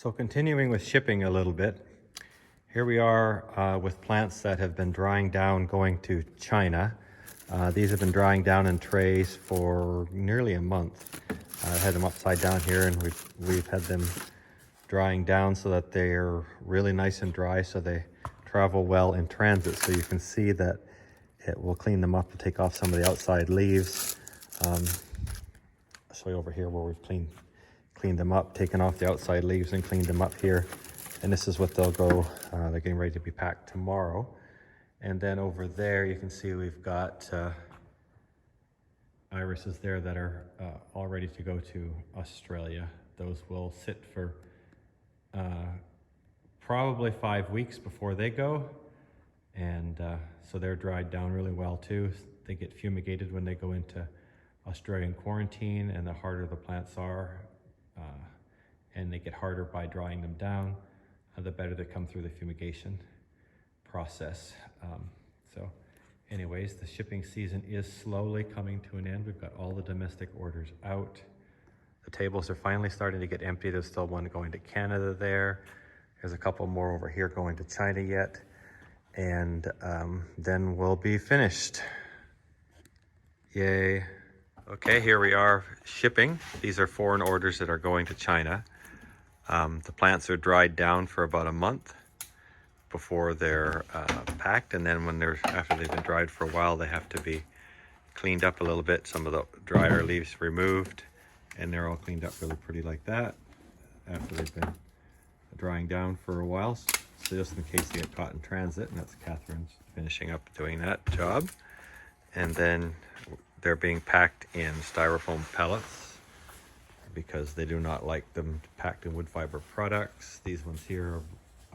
So continuing with shipping a little bit, here we are with plants that have been drying down going to China. These have been drying down in trays for nearly a month. I had them upside down here, and we've had them drying down so that they're really nice and dry, so they travel well in transit. So you can see that it will clean them up and take off some of the outside leaves. I'll show you over here where we've cleaned them up, taken off the outside leaves and cleaned them up here. And this is what they'll go, they're getting ready to be packed tomorrow. And then over there you can see we've got irises there that are all ready to go to Australia. Those will sit for probably 5 weeks before they go. And so they're dried down really well too. They get fumigated when they go into Australian quarantine, and the harder the plants are, and they get harder by drying them down, the better they come through the fumigation process. So anyways, the shipping season is slowly coming to an end. We've got all the domestic orders out. The tables are finally starting to get empty. There's still one going to Canada there. There's a couple more over here going to China yet. And then we'll be finished. Yay. Okay, here we are shipping. These are foreign orders that are going to China. The plants are dried down for about a month before they're packed, and then after they've been dried for a while, they have to be cleaned up a little bit. Some of the drier leaves removed, and they're all cleaned up really pretty like that after they've been drying down for a while. So just in case they get caught in transit, and that's Catherine's finishing up doing that job. And then they're being packed in styrofoam pellets because they do not like them packed in wood fiber products. These ones here are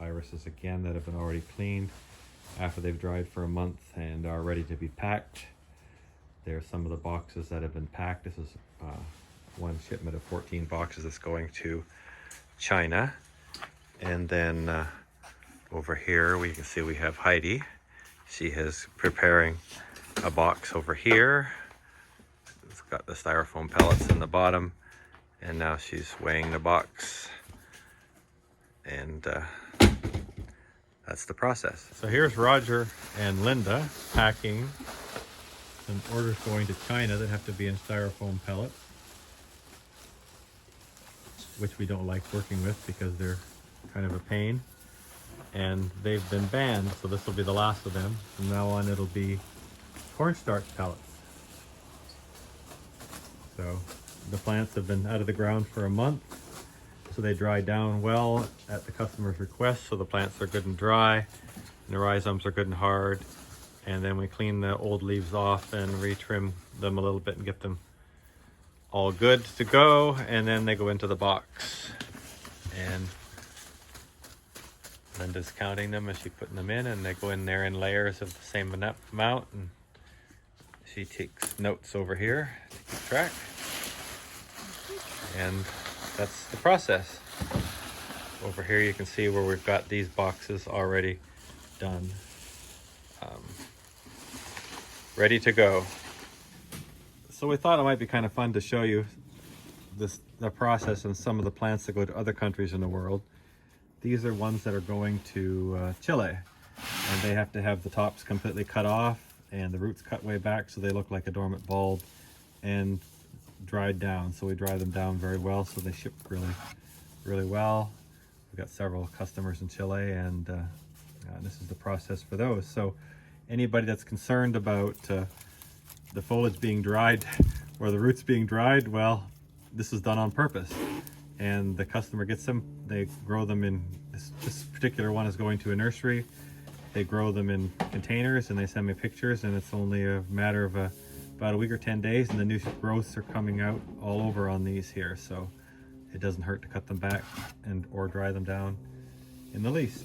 irises again that have been already cleaned after they've dried for a month and are ready to be packed. There are some of the boxes that have been packed. This is one shipment of 14 boxes that's going to China. And then over here we can see we have Heidi. She is preparing a box over here. It's got the styrofoam pellets in the bottom, and now she's weighing the box, and that's the process. So here's Roger and Linda packing some orders going to China that have to be in styrofoam pellets, which we don't like working with because they're kind of a pain, and they've been banned, so this will be the last of them. From now on it'll be cornstarch pellets. So the plants have been out of the ground for a month, so they dry down well at the customer's request, so the plants are good and dry, and the rhizomes are good and hard. And then we clean the old leaves off and retrim them a little bit and get them all good to go, and then they go into the box. And Linda's counting them as she's putting them in, and they go in there in layers of the same amount, and she takes notes over here to keep track. And that's the process. Over here you can see where we've got these boxes already done, ready to go. So we thought it might be kind of fun to show you the process and some of the plants that go to other countries in the world. These are ones that are going to Chile, and they have to have the tops completely cut off and the roots cut way back so they look like a dormant bulb, and dried down. So we dry them down very well so they ship really well. We've got several customers in Chile, and this is the process for those. So anybody that's concerned about the foliage being dried or the roots being dried, well, this is done on purpose, and the customer gets them. They grow them in this particular one is going to a nursery. They grow them in containers, and they send me pictures, and it's only a matter of about a week or 10 days, and the new growths are coming out all over on these here. So it doesn't hurt to cut them back or dry them down in the least.